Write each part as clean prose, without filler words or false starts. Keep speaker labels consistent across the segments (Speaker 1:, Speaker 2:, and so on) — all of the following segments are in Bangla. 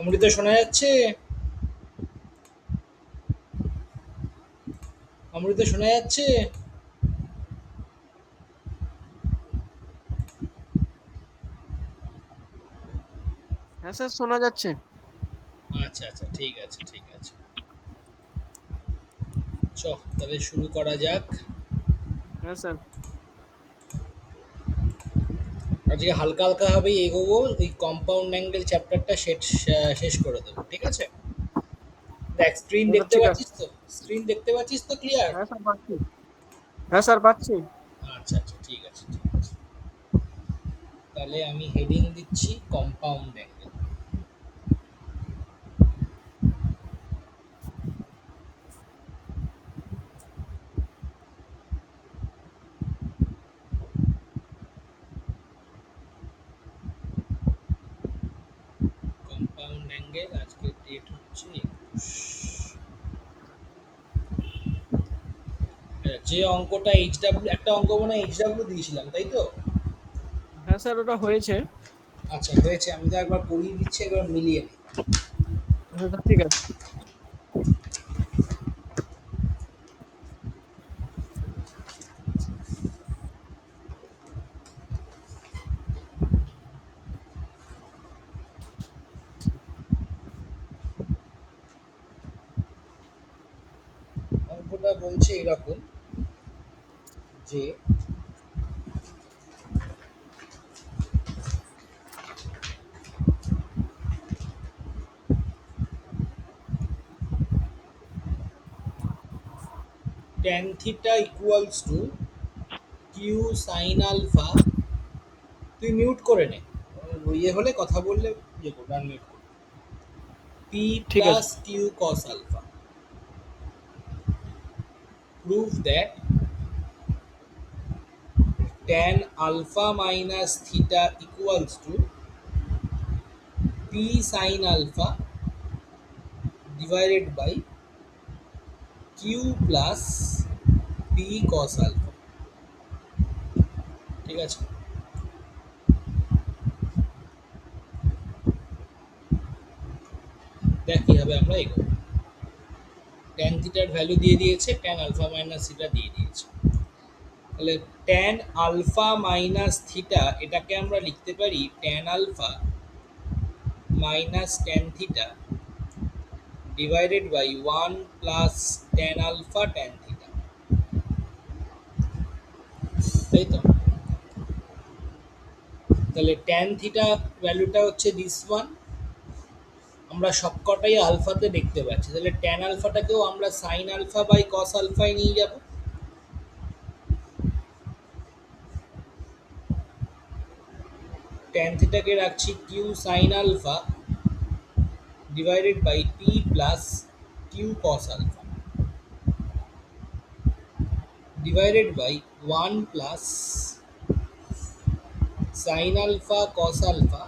Speaker 1: অমৃত শোনা যাচ্ছে? অমৃত শোনা যাচ্ছে?
Speaker 2: হ্যাঁ স্যার, শোনা যাচ্ছে।
Speaker 1: আচ্ছা আচ্ছা, ঠিক আছে ঠিক আছে। চ, তবে শুরু করা যাক।
Speaker 2: হ্যাঁ স্যার।
Speaker 1: আজকে হালকা হালকা ভাবেই এগোবো, ওই কম্পাউন্ড অ্যাঙ্গেল চ্যাপ্টারটা শেষ করে দেবো, ঠিক আছে? দেখ, স্ক্রিন
Speaker 2: হ্যাঁ স্যার,
Speaker 1: দেখতে
Speaker 2: ঠিক আছে।
Speaker 1: পাচ্ছিস তো? স্ক্রিন দেখতে পাচ্ছিস তো ক্লিয়ার?
Speaker 2: হ্যাঁ স্যার, পাচ্ছি। হ্যাঁ স্যার, পাচ্ছি।
Speaker 1: আচ্ছা আচ্ছা, ঠিক আছে ঠিক আছে। তাহলে আমি হেডিং দিচ্ছি কম্পাউন্ড অ্যাঙ্গেল। কম্পাউন্ড অ্যাঙ্গেল, আজকের ডেট হচ্ছে 21। যে অঙ্কটা এইচডাব্লিউ, একটা অঙ্ক মনে হয় এইচডাব্লিউ দিয়েছিলাম, তাই তো?
Speaker 2: হ্যাঁ স্যার, ওটা হয়েছে।
Speaker 1: আচ্ছা, হয়েছে। আমি তো একবার করিয়ে দিচ্ছি, একবার মিলিয়ে নিই।
Speaker 2: হ্যাঁ স্যার, ঠিক আছে।
Speaker 1: অঙ্কটা বলছে এরকম যে tan theta equals to q sin alpha। তুই মিউট করে নে, ইয়ে হলে কথা বললে ইয়ে করবে, আনমিউট করবে। p
Speaker 2: ঠিক আছে।
Speaker 1: plus q cos alpha, prove that tan alpha minus theta equals to p sin alpha divided by q plus p cos alpha, ঠিক আছে? দেখ কিভাবে আমরা এগোবো। ট্যান থিটার ভ্যালু দিয়ে দিয়েছে, ট্যান আলফা মাইনাস থিটা দিয়ে দিয়েছে। তাহলে ট্যান আলফা মাইনাস থিটা, এটাকে আমরা লিখতে পারি tan alpha minus tan theta divided by 1 plus tan alpha tan theta, তাই তো? তাহলে ট্যান থিটা ভ্যালুটা হচ্ছে দিস ওয়ান। আমরা সবকটাই আলফাতে দেখতে পাচ্ছি, তাহলে ট্যান আলফাটাকেও আমরা সাইন আলফা বাই কস আলফায় নিয়ে যাব। ট্যান থিটাকে রাখছি q sine alpha divided by p plus q cos alpha divided by 1 plus sin alpha cos alpha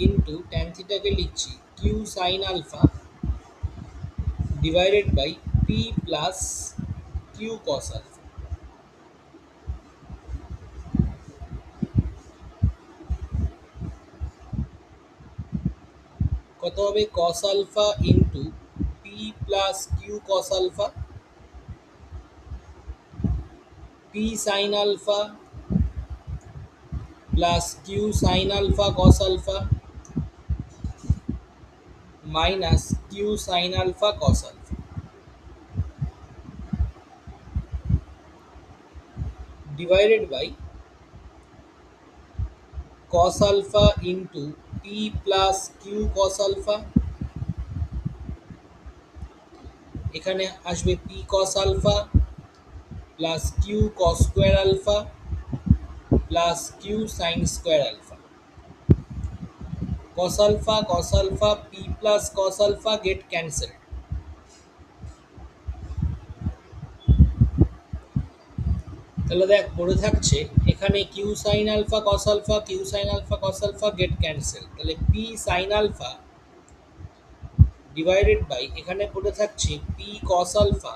Speaker 1: into tan theta के लिखছি q sin alpha divided by p plus q cos alpha। কত হবে? cos alpha into p plus q cos alpha, p sin alpha plus q sin alpha cos alpha minus q sin alpha cos alpha divided by cos alpha into p plus q cos alpha। এখানে আসবে p cos alpha plus q cos square alpha plus q sin square alpha। cos alpha p plus cos alpha get cancelled। তাহলে দেখ পড়ে থাকছে এখানে q sin alpha cos alpha, q sin alpha cos alpha get cancelled। তাহলে p sin alpha divided by, এখানে পড়ে থাকছে p cos alpha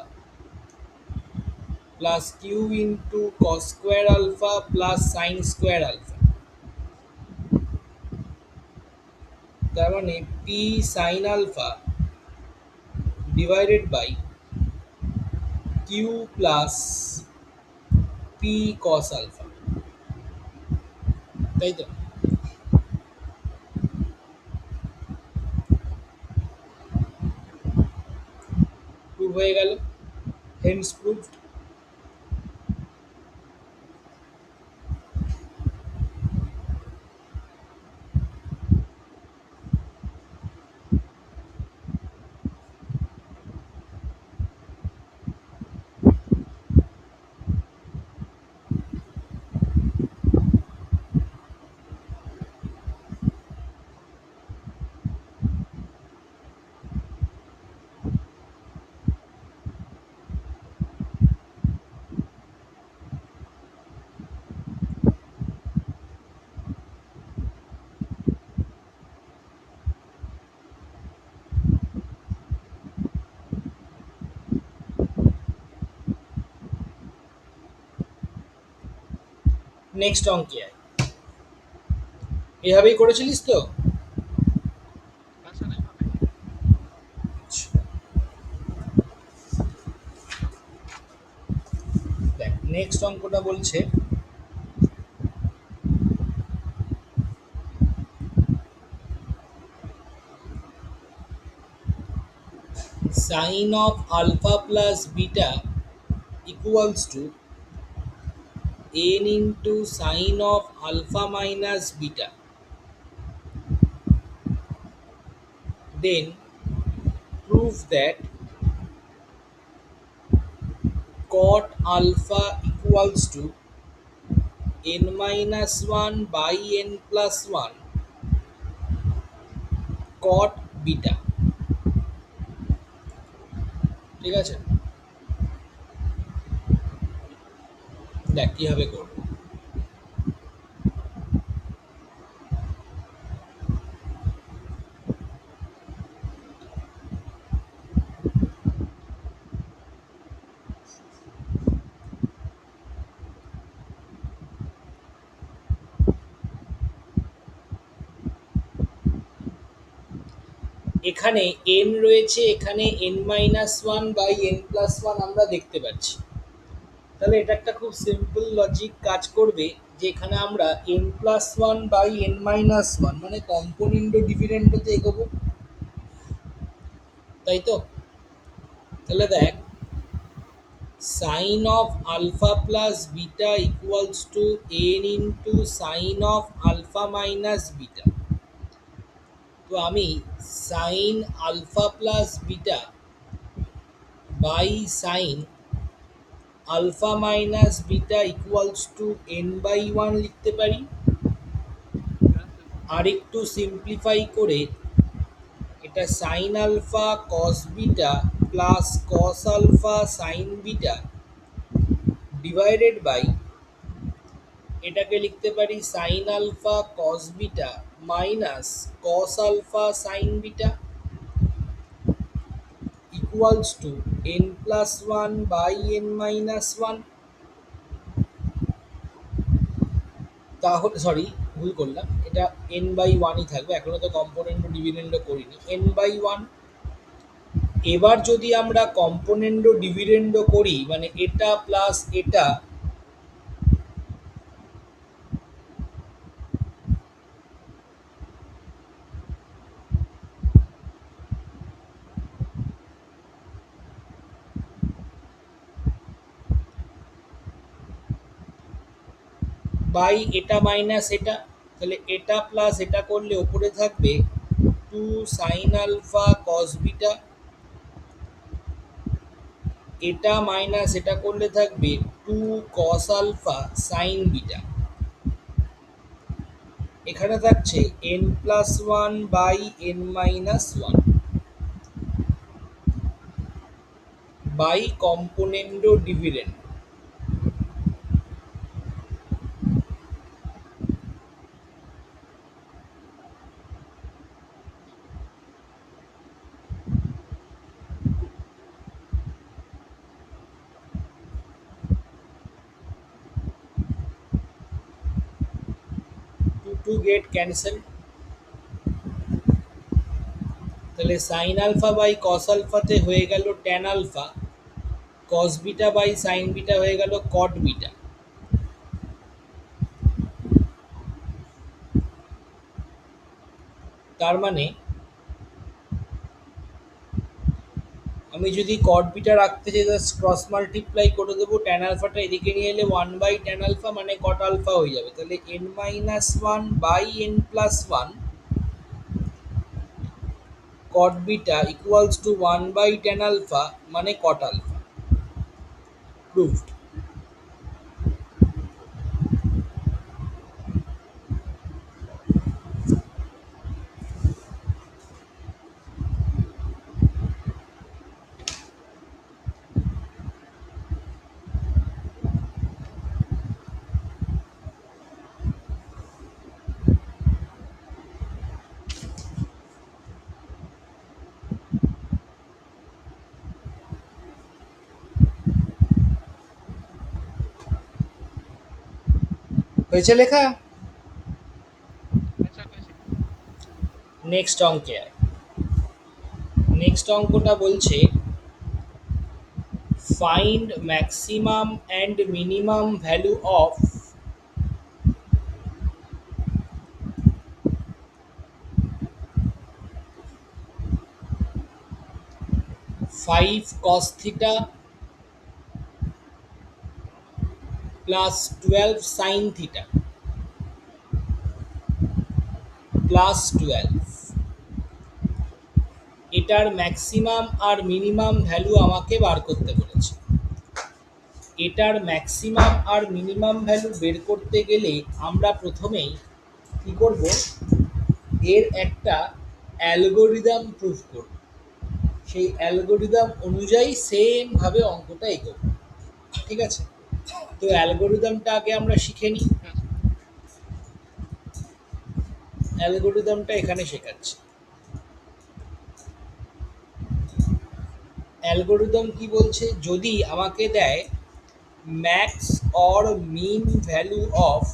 Speaker 1: plus q into cos square alpha plus sin square alpha। তার মানে p sine alpha divided by q plus p cos alpha, তাই তো? প্রুভ হয়ে গেল, হেন্স প্রুভড। নেক্সট অঙ্কে আয়, এভাবেই করেছিলিস তো?
Speaker 2: হ্যাঁ স্যার এইভাবে।
Speaker 1: দেখ নেক্সট অঙ্কটা বলছে sine of alpha plus beta equals to n into sine of alpha minus beta, then prove that cot alpha equals to n minus 1 by n plus 1 cot beta। ঠিক আছে, দেখ কিভাবে করবো। এখানে n রয়েছে, এখানে n minus one by n plus one আমরা দেখতে পাচ্ছি। তাহলে এটা একটা খুব সিম্পল লজিক কাজ করবে, যে এখানে আমরা n plus one by n minus one মানে কম্পোনেন্ট ও ডিভিডেন্ডতে এগোবো, তাই তো? তাহলে দেখ sine of alpha plus beta equals to n into sine of alpha minus beta. তো আমি sine alpha plus beta by sine alpha minus beta equals to n by one লিখতে পারি।
Speaker 2: হ্যাঁ স্যার।
Speaker 1: আর একটু সিম্পলিফাই করে এটা sine alpha cos beta plus cos alpha sine beta divided by এটাকে লিখতে পারি sine alpha cos beta minus cos alpha sine beta equals to n plus one by n minus one. তাহলে সরি, ভুল করলাম, এটা n বাই ওয়ানই থাকবে, এখনো তো কম্পোনেন্ট ও ডিভিডেন্ডও করিনি, n বাই ওয়ান। এবার যদি আমরা কম্পোনেন্ট ও ডিভিডেন্ডও করি মানে এটা প্লাস এটা, বাই এটা মাইনাস এটা, তাহলে এটা প্লাস এটা করলে ওপরে থাকবে two sine alpha cos beta, এটা মাইনাস এটা করলে থাকবে two cos alpha sine beta. এখানে থাকছে n plus one by n minus one by componendo dividend. Two two get cancel, তাহলে সাইন আলফা বাই কস আলফাতে হয়ে গেল tan alpha, cos beta by sine beta হয়ে গেল কট বিটা। তার মানে আমি যদি কট বিটা রাখতে চাই জাস্ট ক্রস মাল্টিপ্লাই করে দেবো, ট্যান আলফাটা এদিকে নিয়ে এলে 1/ট্যান আলফা মানে কট আলফা হয়ে যাবে। তাহলে n-1/n+1 cot beta equals to 1/ট্যান আলফা মানে কট আলফা। প্রুভড। হয়েছে লেখা?
Speaker 2: হ্যাঁ স্যার হয়েছে।
Speaker 1: নেক্সট অঙ্কে আয়। নেক্সট অঙ্কটা বলছে find maximum and minimum value of 5 cos theta plus 12 sin theta plus 12। এটার ম্যাক্সিমাম আর মিনিমাম ভ্যালু আমাকে বার করতে বলেছে। এটার ম্যাক্সিমাম আর মিনিমাম ভ্যালু বের করতে গেলে আমরা প্রথমেই কী করব, এর একটা অ্যালগোরিদম প্রুফ করব। সেই অ্যালগোরিদম অনুযায়ী সেমভাবে অঙ্কটা এগোবো। ঠিক আছে? তো অ্যালগোরিদমটা আগে আমরা শিখে নিই।
Speaker 2: হ্যাঁ স্যার।
Speaker 1: অ্যালগোরিদমটা এখানে শেখাচ্ছি। অ্যালগোরিদম কি বলছে, যদি আমাকে দেয় max or min value of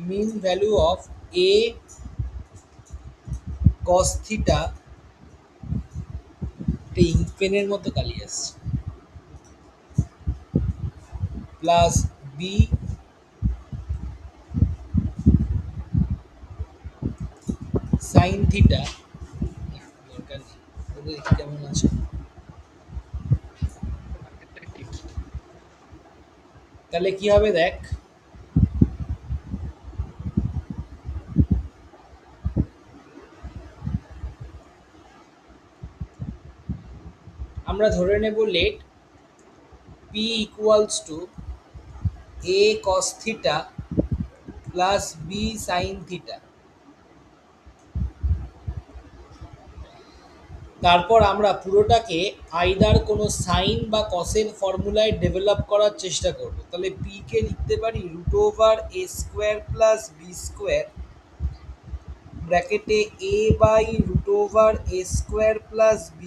Speaker 1: min value of a cos theta, ink পেনের মতো কালি আসছে, প্লাস বি সাইন থিটা, কেমন আছে,
Speaker 2: এটাই ঠিক।
Speaker 1: তাহলে কি হবে দেখ, আমরা ধরে নেব let p equals to a cos theta plus b sine theta. তারপর আমরা পুরোটাকে আইদার কোনো সাইন বা কসের ফর্মুলায় ডেভেলপ করার চেষ্টা করব। তাহলে পি কে লিখতে পারি √a² প্লাস b² ব্র্যাকেটে a/√a² প্লাস b²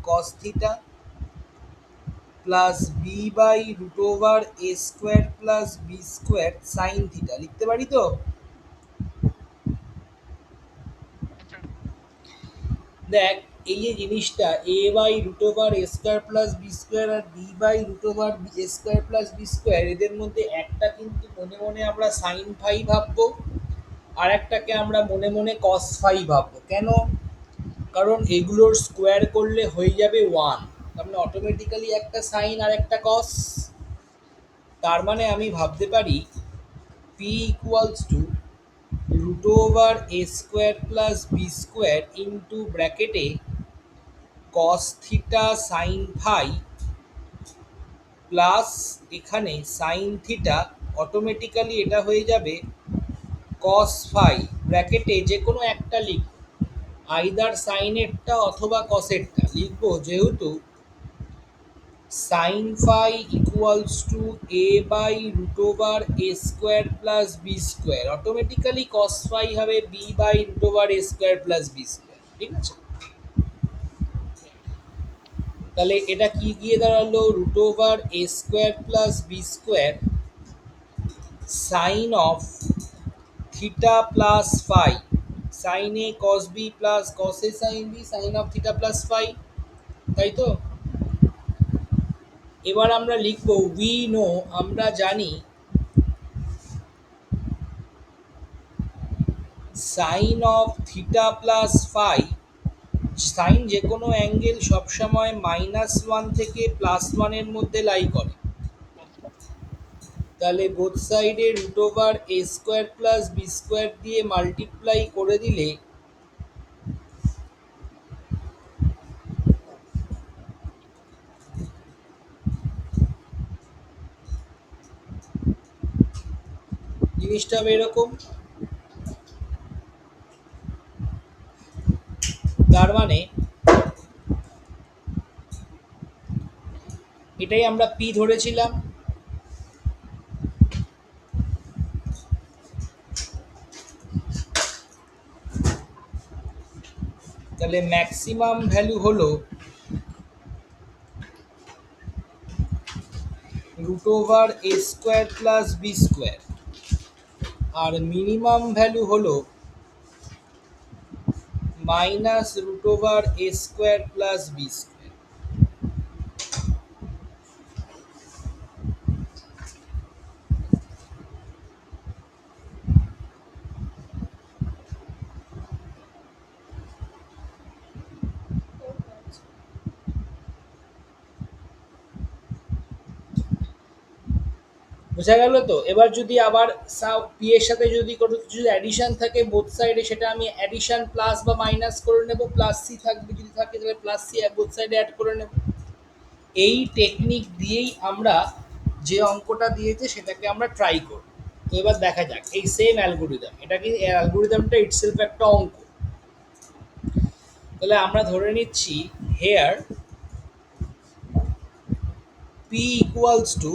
Speaker 1: কস theta plus b/√a² plus b² sine theta লিখতে পারি তো?
Speaker 2: হ্যাঁ স্যার।
Speaker 1: দেখ, এই যে জিনিসটা a/√a² প্লাস b² আর b/√a² প্লাস b², এদের মধ্যে একটা কিন্তু মনে মনে আমরা সাইন ফাই ভাববো, আর একটাকে আমরা মনে মনে কস ফাই ভাববো। কেন? কারণ এগুলোর স্কোয়ার করলে হয়ে যাবে 1, তার মানে অটোমেটিক্যালি একটা সাইন আর একটা কস। তার মানে আমি ভাবতে পারি P equals to √a² plus b² into ব্র্যাকেটে cos theta sine phi plus এখানে সাইন থিটা, অটোমেটিক্যালি এটা হয়ে যাবে কস ফাই, ব্র্যাকেটে যে কোনো একটা লিখব, আইদার সাইনেরটা অথবা কসেরটা লিখবো, যেহেতু sine phi equals to a/√a² plus b², automatically cos phi হবে b/√a² প্লাস b²। ঠিক আছে? তাহলে এটা কি গিয়ে দাঁড়ালো, root over a square plus b square sine of theta plus phi, sine a cos b plus cos a sine b sine of theta plus phi, তাই তো? এবার আমরা লিখব উই নো, আমরা জানি sine of theta plus phi, sine যে কোনো অ্যাঙ্গেল সবসময় -1 থেকে +1 মধ্যে লাই করে। তাহলে বোথ সাইডে root over a square plus b square দিয়ে মাল্টিপ্লাই করে দিলে জিনিসটা হবে এরকম। তার মানে এটাই আমরা পি ধরেছিলাম। তাহলে ম্যাক্সিমাম ভ্যালু হলো root over a square plus b square, R minimum value হলো minus root over a square plus b square. বোঝা গেল তো? এবার যদি আবার পি এর সাথে যদি কোনো কিছু অ্যাডিশন থাকে বোথ সাইডে, সেটা আমি অ্যাডিশন প্লাস বা মাইনাস করে নেব, প্লাস সি থাকবে যদি থাকে তাহলে প্লাস সি বোথ সাইডে অ্যাড করে নেব। এই টেকনিক দিয়েই আমরা যে অঙ্কটা দিয়েছে সেটাকে আমরা ট্রাই করব। তো এবার দেখা যাক এই সেম অ্যালগোরিদম, এটা কি অ্যালগোরিদমটা ইটসেলফ একটা অঙ্ক। তাহলে আমরা ধরে নিচ্ছি here P equals to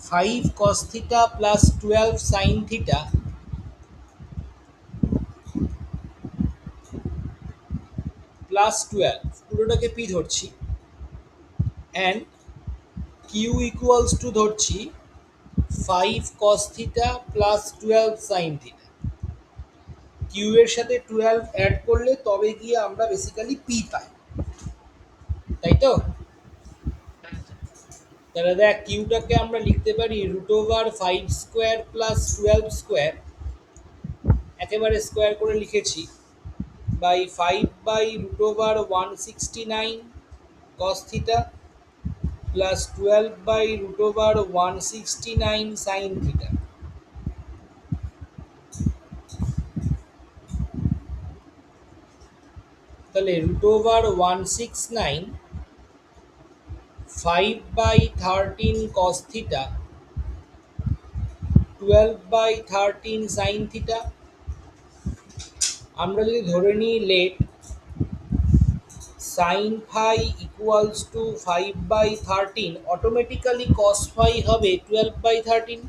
Speaker 1: 5 cos theta plus 12 sin theta plus 12, পুরোটাকে পি ধরছি, অ্যান্ড কিউ ইকুয়ালস টু ধরছি 5 cos theta plus 12 sin theta। Q এর সাথে 12 অ্যাড করলে তবে গিয়ে আমরা বেসিক্যালি পি পাই, তাই তো? তাহলে দেখ কিউটাকে আমরা লিখতে পারি root over 5 square plus 12 square, একেবারে স্কোয়ার করে লিখেছি, by 5 by root over 169 cos theta plus 12 by root over 169 sin theta। তাহলে root over 169 5 by 13 cos theta 12 by 13 sin theta। আমরা যদি ধরে নিই let sine phi equals to 5 by 13, automatically cos phi হবে 12 বাই 13।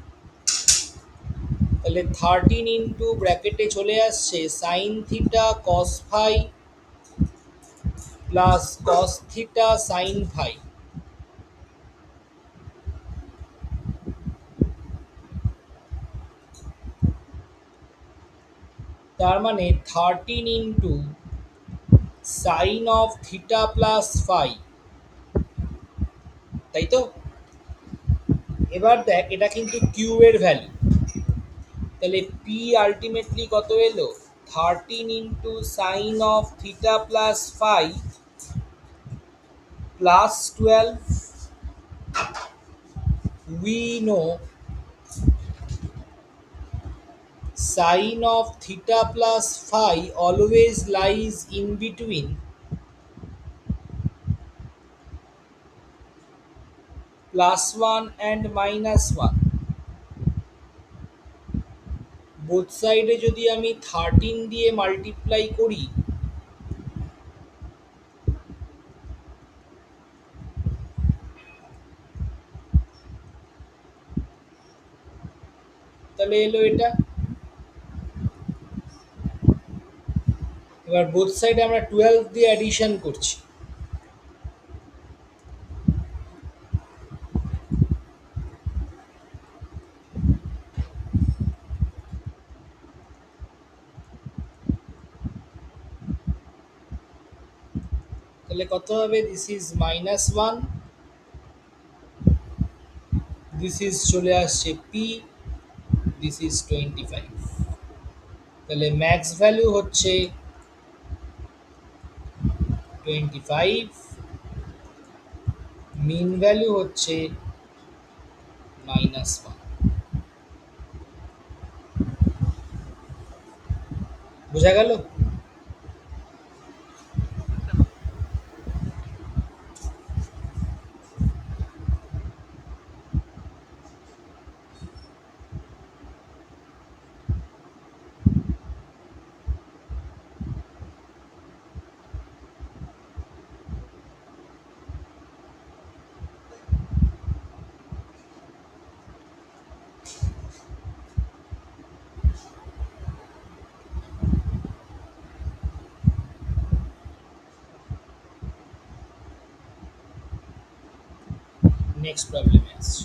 Speaker 1: তাহলে 13 ইন্টু ব্র্যাকেটে চলে আসছে sine theta cos phi plus cos theta sine phi. তার মানে 13 into sine of theta plus phi, তাই তো? এবার দেখ এটা কিন্তু কিউ এর ভ্যালু, তাহলে পি আলটিমেটলি কত এলো, 13 into sine of theta plus phi plus 12। We know sine of theta plus phi always lies in between +1 and -1। Both সাইডে যদি আমি 13 দিয়ে মাল্টিপ্লাই করি তাহলে এলো এটা। এবার বোথ সাইডে আমরা 12 দিয়ে অ্যাডিশন করছি। তাহলে কত হবে? দিস ইজ -1, দিস ইজ চলে আসছে পি, দিস ইজ 25। তাহলে ম্যাক্স ভ্যালু হচ্ছে 25, মিন ভ্যালু হচ্ছে -1। বোঝা গেল?
Speaker 2: বুঝলাম।
Speaker 1: নেক্সট প্রবলেমে আসছি।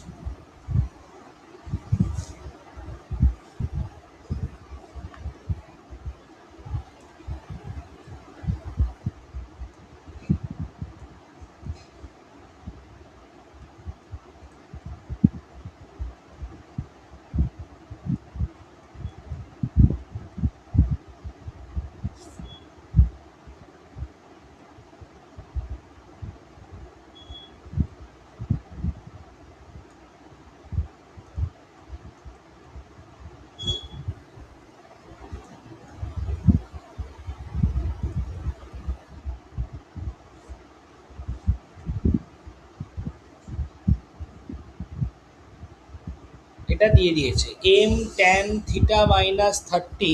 Speaker 1: এটা দিয়ে দিয়েছে m tan theta minus 30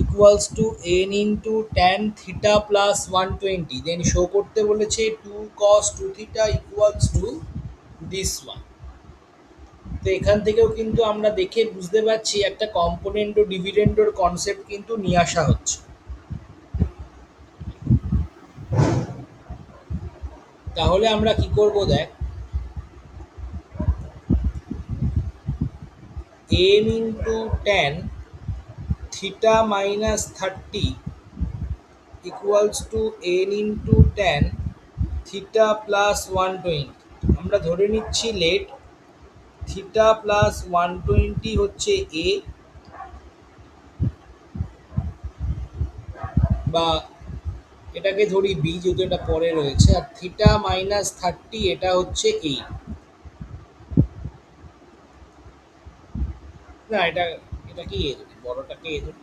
Speaker 1: equals to n into tan theta plus 120, then show করতে বলেছে 2 cos 2 theta equals to this one. তো এখান থেকেও কিন্তু আমরা দেখে বুঝতে পারছি একটা কম্পোনেন্ট ও ডিভিডেন্ডর কনসেপ্ট কিন্তু নিয়ে আসা হচ্ছে। তাহলে আমরা কি করব দেখ, N into tan theta minus 30 equals to n into tan theta plus 120। আমরা ধরে নিচ্ছি লেট থিটা প্লাস 120 হচ্ছে এ, বা এটাকে ধরি বি যেহেতু এটা পরে রয়েছে, আর থিটা মাইনাস 30 এটা হচ্ছে এ। না, এটা এটা কি এ ধরি, বড়টাকে এ ধরি।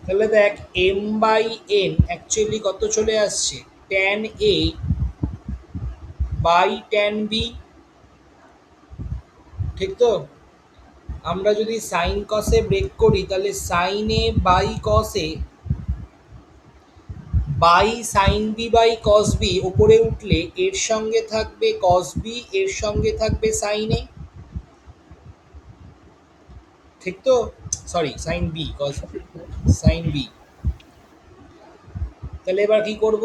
Speaker 1: তাহলে দেখ এম বাই এন অ্যাকচুয়ালি কত চলে আসছে? Tan a by tan b, ঠিক তো? আমরা যদি সাইন কসে ব্রেক করি তাহলে sine a by cos a by sine b by cos b ওপরে উঠলে এর সঙ্গে থাকবে কস বি, এর সঙ্গে থাকবে সাইন এ, ঠিক তো? Sorry, sine b cos sine b. তাহলে এবার কি করব?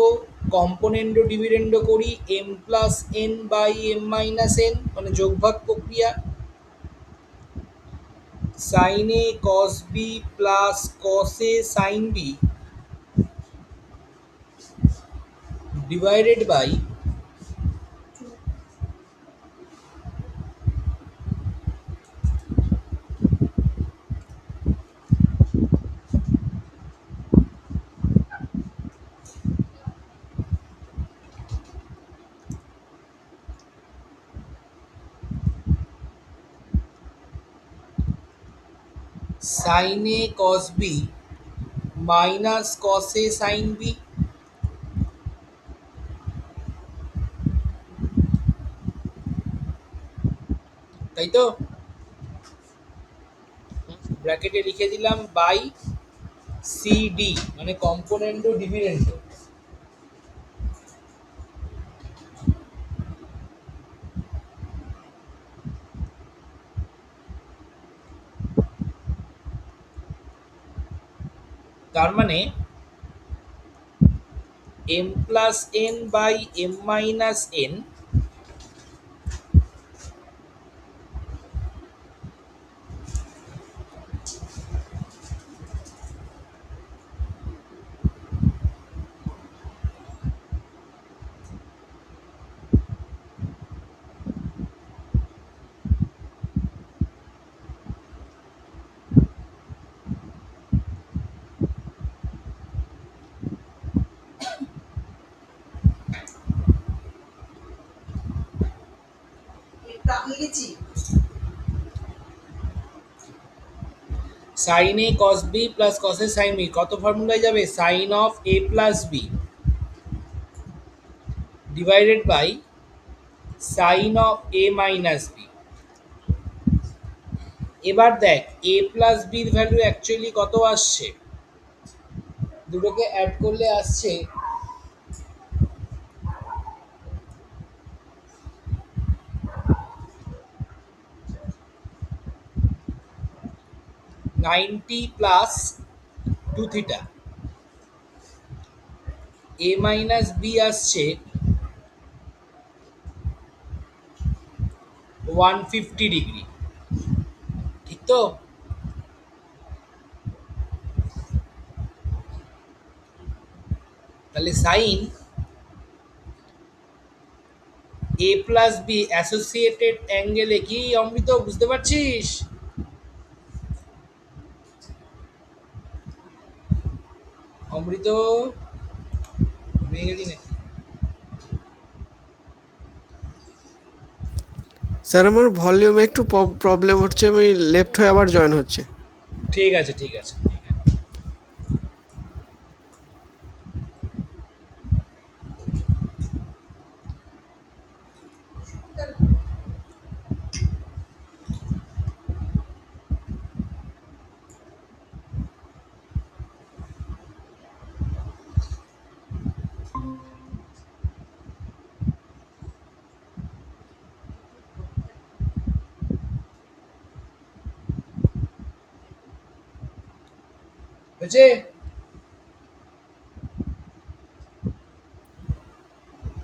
Speaker 1: কম্পোনেন্ট ও ডিভিডেন্ড করি m plus n by m minus n, মানে যোগভাগ প্রক্রিয়া। Sine a cos b plus cos a sine b divided by sine a cos b minus cos a sine b, তাই তো?
Speaker 2: হুম।
Speaker 1: ব্র্যাকেটে লিখে দিলাম বাই সিডি, মানে কম্পোনেন্ট ও ডিভিডেন্ড। তার মানে m plus n by m minus n sign a cos b plus cos a sine b কত ফর্মুলায় যাবে? Sine of a plus b divided by sine of a minus b. এবার দেখ এ প্লাস বির ভ্যালু অ্যাকচুয়ালি কত আসছে, দুটোকে অ্যাড করলে আসছে 90 plus 2 theta, a minus b আসছে 150 ডিগ্রি, ঠিক তো? তাহলে sine a plus b associated অ্যাঙ্গেলে কি অমৃত বুঝতে পারছিস? অমৃত ভেঙে গেলি নাকি?
Speaker 3: স্যার আমার ভলিউমে একটু প্রবলেম হচ্ছে, আমি লেফট হয়ে আবার জয়েন হচ্ছে।
Speaker 1: ঠিক আছে ঠিক আছে। হয়েছে?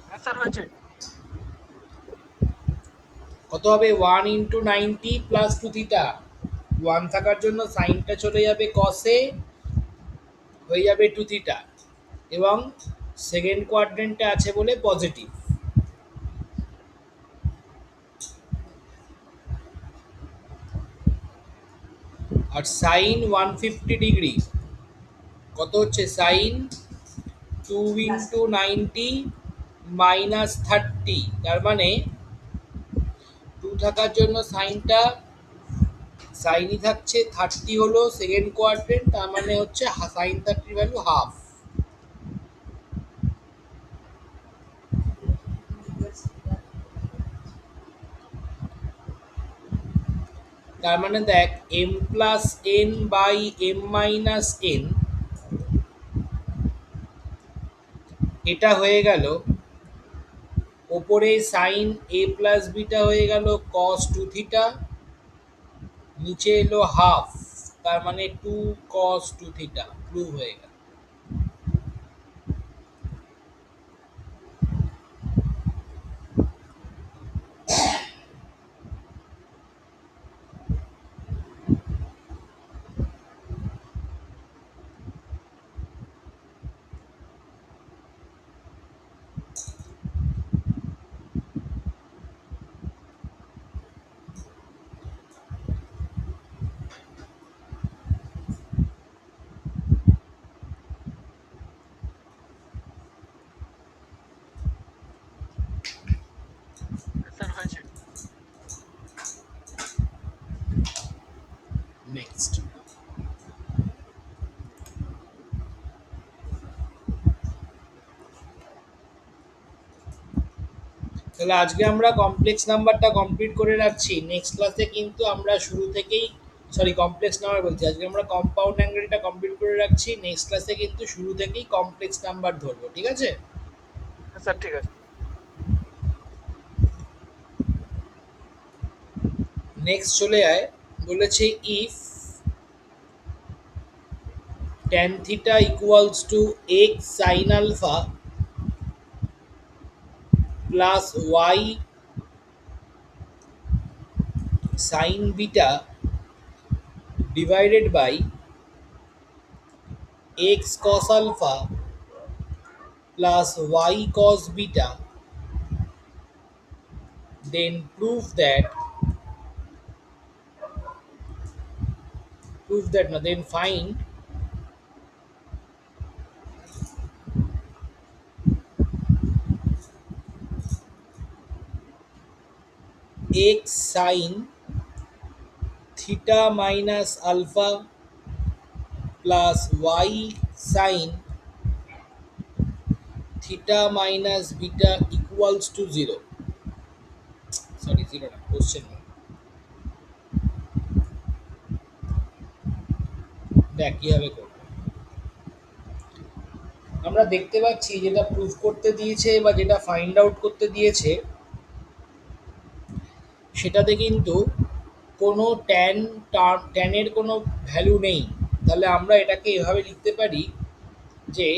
Speaker 2: হ্যাঁ স্যার হয়েছে।
Speaker 1: কত হবে? 1 ইন্টু 90 প্লাস 2 থিটা, 1 থাকার জন্য সাইনটা চলে যাবে কসে, হয়ে যাবে 2 থিটা, এবং সেকেন্ড কোয়াড্রেন্টে আছে বলে পজিটিভ। আর সাইন 150 ডিগ্রি কত হচ্ছে? সাইন 2 ইন্টু 90 মাইনাস 30, তার মানে 2 থাকার জন্য সাইনটা সাইনই থাকছে, 30 হলো সেকেন্ড কোয়াড্রেন্ট, তার মানে হচ্ছে সাইন 30 ভ্যালু হাফ। তার মানে দেখ m plus n by m minus n, এটা হয়ে গেল ওপরে সাইন এ প্লাস বিটা হয়ে গেল কস 2 থিটা, নিচে এলো হাফ, তার মানে 2 কস 2 থিটা প্রুভ হয়ে গেল।
Speaker 2: স্যার হয়েছে।
Speaker 1: নেক্সট তাহলে আজকে আমরা কমপ্লেক্স নাম্বারটা কমপ্লিট করে রাখছি, নেক্সট ক্লাসে কিন্তু আমরা শুরু থেকেই, সরি কমপ্লেক্স নাম্বার বলছি, আজকে আমরা কম্পাউন্ড অ্যাঙ্গেলটা কমপ্লিট করে রাখছি, নেক্সট ক্লাসে কিন্তু শুরু থেকেই কমপ্লেক্স নাম্বার ধরবো, ঠিক আছে?
Speaker 2: হ্যাঁ স্যার ঠিক আছে।
Speaker 1: নেক্সট চলে আয়, বলেছে if tan theta equals to x sin alpha plus y sin beta divided by x cos alpha plus y cos beta, then then find x sin theta minus alpha plus y sin theta minus beta equals to 0. Sorry, 0 না, question mark. দেখ কিভাবে করব। আমরা দেখতে পাচ্ছি যেটা প্রুফ করতে দিয়েছে বা যেটা ফাইন্ড আউট করতে দিয়েছে সেটাতে কিন্তু কোনো ট্যানের কোনো ভ্যালু নেই। তাহলে আমরা এটাকে এভাবে লিখতে পারি যে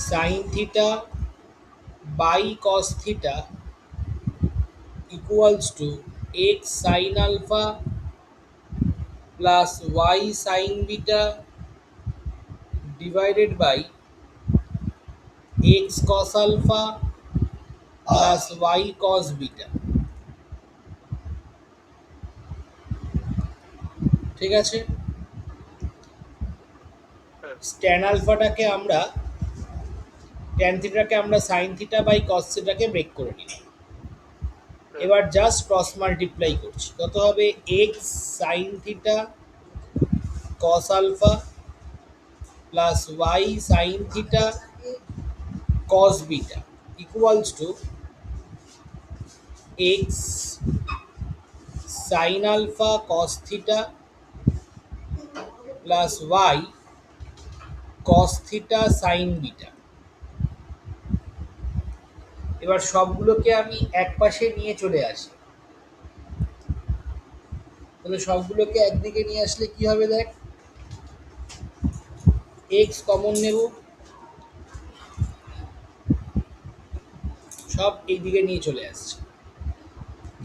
Speaker 1: sin theta by cos theta equals to x sin alpha plus y sin beta divided by x cos alpha plus y cos beta। ঠিক আছে, tan আলফাটাকে আমরা tan থিটাকে আমরা sin থিটা বাই cos থিটাকে ব্রেক করে নিলাম। এবার জাস্ট ক্রস মাল্টিপ্লাই করছি, কত হবে x sin theta cos alpha plus y sin theta cos beta equals to x sin আলফা cos theta plus y cos theta sin beta. এবার সবগুলোকে আমি এক পাশে নিয়ে চলে আসি, তাহলে সবগুলোকে একদিকে নিয়ে আসলে কি হবে দেখ, x কমন নেব, সব এই দিকে নিয়ে চলে আসছে।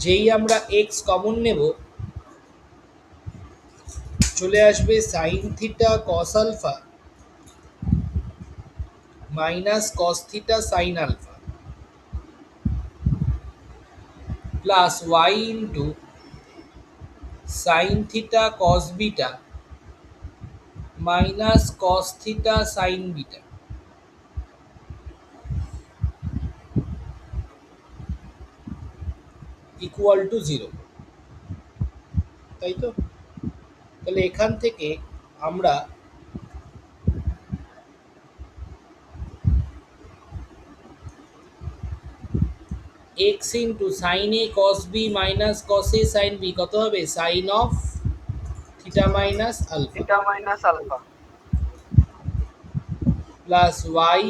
Speaker 1: যেই আমরা x কমন নেব চলে আসবে sin theta cos alpha minus cos theta sin alpha plus y into sin theta cos beta minus cos theta sin beta equal to 0। তাই তো? তাহলে এখান থেকে আমরা x into sine a cos b মাইনাস cos a sin b কত হবে, sine of theta minus alpha
Speaker 2: theta minus alpha
Speaker 1: plus y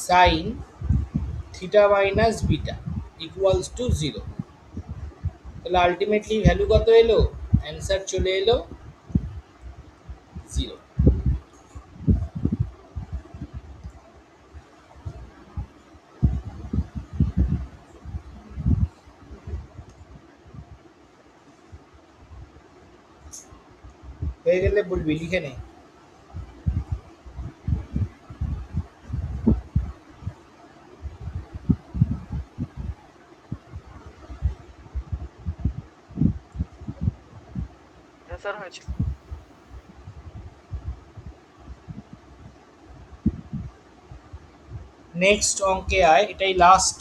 Speaker 1: sine theta minus beta equals to 0। তাহলে আলটিমেটলি ভ্যালু কত এলো, অ্যান্সার চলে এলো 0। হয়ে গেলে বলবি, লিখে নে।
Speaker 2: স্যার হয়েছে।
Speaker 1: নেক্সট অঙ্কে আয়, এটাই লাস্ট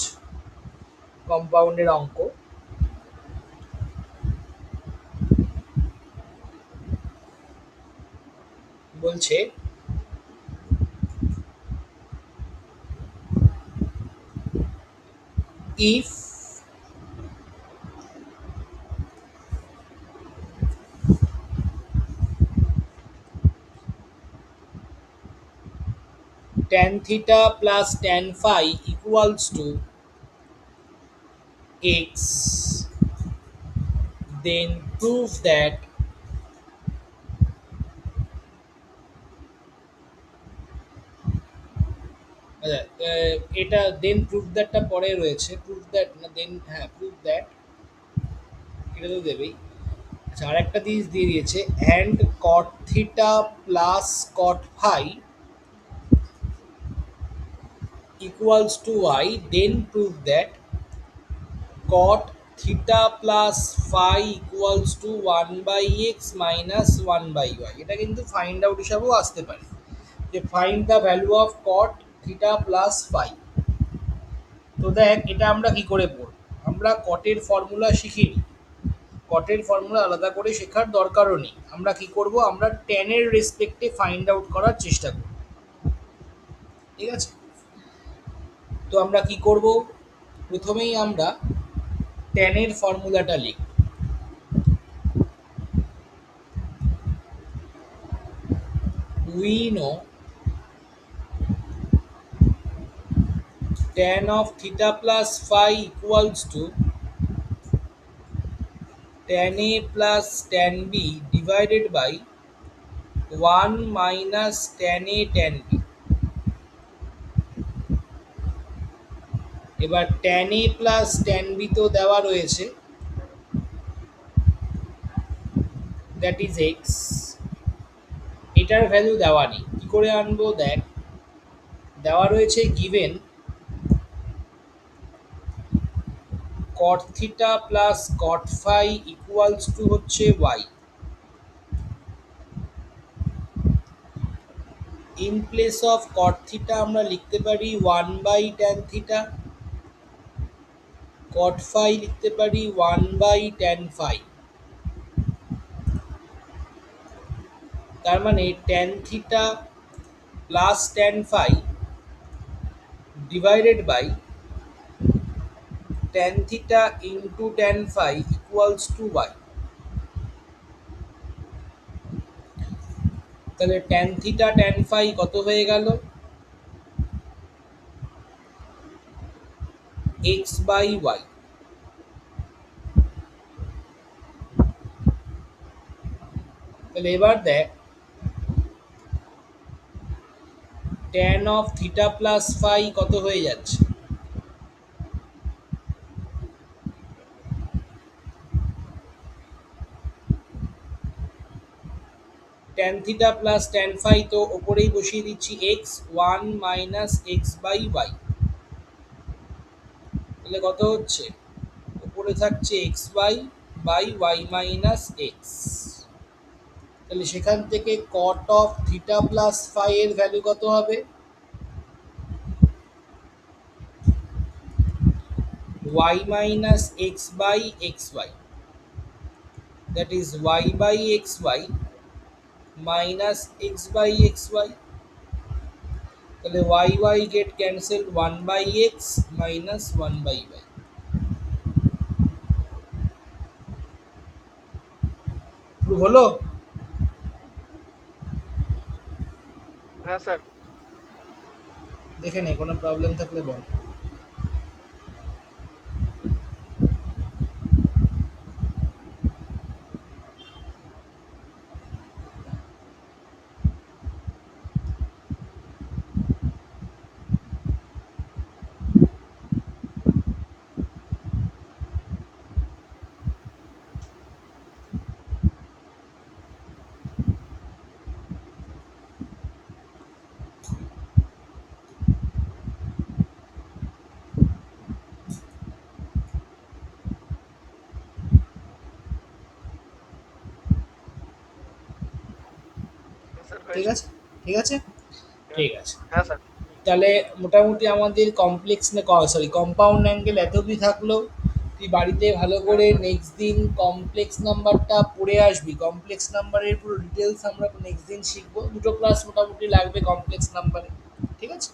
Speaker 1: কম্পাউন্ডের অঙ্ক। বলছে if tan theta plus tan phi equals to x then prove that আচ্ছা, এটা দেন প্রুভ দ্যাটটা পরে রয়েছে, প্রুভ দ্যাট না দেন, হ্যাঁ প্রুভ দ্যাট এটা তো দেবেই। আচ্ছা আর একটা জিনিস দিয়ে দিয়েছে, and cot theta plus cot phi equals to y, then prove that cot theta plus phi equals to 1 by x minus 1 by y। এটা কিন্তু ফাইন্ড আউট হিসাবেও আসতে পারে, যে find the value of cot theta plus phi. তো দেখ এটা আমরা কি করে পড়ব, আমরা কটের ফর্মুলা শিখিনি, কটের ফর্মুলা আলাদা করে শেখার দরকারও নেই। আমরা কি করব, আমরা টেনের রেসপেক্টে ফাইন্ড আউট করার চেষ্টা করব, ঠিক আছে। তো আমরা কি করব, প্রথমেই আমরা টেনের ফর্মুলাটা লিখব। We know tan of theta plus phi equals to tan A plus tan B divided by 1 minus tan A tan B। এবার tan A plus tan B তো দেওয়া রয়েছে, দ্যাট ইজ x, এটার ভ্যালু দেওয়া নেই, কি করে আনবো দেখ, দেওয়া রয়েছে given cot theta plus cot phi equals to হচ্ছে y। In place of cot theta আমরা লিখতে পারি 1 by tan theta, cot phi লিখতে পারি 1 বাই tan phi। তার মানে tan theta plus tan phi divided by tan theta into tan phi equals to y। তাহলে tan theta tan phi কত হয়ে গেল, x বাই y। তাহলে এবার দেখ tan of theta plus phi কত হয়ে যাচ্ছে, tan theta plus tan phi তো ওপরেই বসিয়ে দিচ্ছি x, 1 minus x by y। তাহলে কত হচ্ছে, উপরে থাকছে xy by y minus x। তাহলে সেখান থেকে cot of theta plus phi এর ভ্যালু কত হবে, y minus x by xy, that is y by xy minus x by xy। তাহলে y get cancelled, 1 by x minus 1 by y। Prove হলো?
Speaker 2: হ্যাঁ স্যার।
Speaker 1: দেখে নে, কোনো প্রবলেম থাকলে বল।
Speaker 2: স্যার
Speaker 1: ঠিক
Speaker 2: হয়েছে।
Speaker 1: আছে, ঠিক আছে, ঠিক আছে।
Speaker 2: হ্যাঁ স্যার।
Speaker 1: তাহলে মোটামুটি আমাদের কমপ্লেক্স না, সরি কম্পাউন্ড অ্যাঙ্গেল এত অবধি থাকলো। তুই বাড়িতে ভালো করে নেক্সট দিন কমপ্লেক্স নাম্বারটা পড়ে আসবি, কমপ্লেক্স নাম্বারের পুরো ডিটেলস আমরা নেক্সট দিন শিখবো। দুটো ক্লাস মোটামুটি লাগবে কমপ্লেক্স নাম্বারে, ঠিক আছে,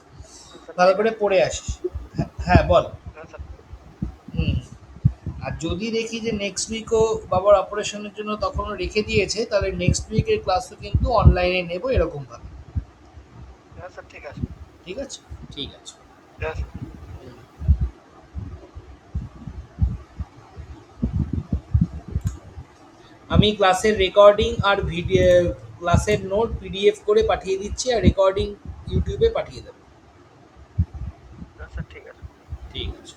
Speaker 1: ভালো করে পড়ে আসিস। হ্যাঁ বল।
Speaker 2: হ্যাঁ স্যার।
Speaker 1: হুম। আর যদি দেখি যে নেক্সট উইকও বাবার অপারেশনের জন্য তখনও রেখে দিয়েছে, তাহলে নেক্সট উইকের ক্লাসও কিন্তু অনলাইনে নেবো এরকমভাবে,
Speaker 2: হ্যাঁ স্যার ঠিক আছে।
Speaker 1: ঠিক আছে, ঠিক আছে।
Speaker 2: হ্যাঁ স্যার।
Speaker 1: আমি ক্লাসের রেকর্ডিং আর ভিডিও, ক্লাসের নোট পিডিএফ করে পাঠিয়ে দিচ্ছি, আর রেকর্ডিং ইউটিউবে পাঠিয়ে দেবো।
Speaker 2: হ্যাঁ স্যার ঠিক আছে।
Speaker 1: ঠিক আছে।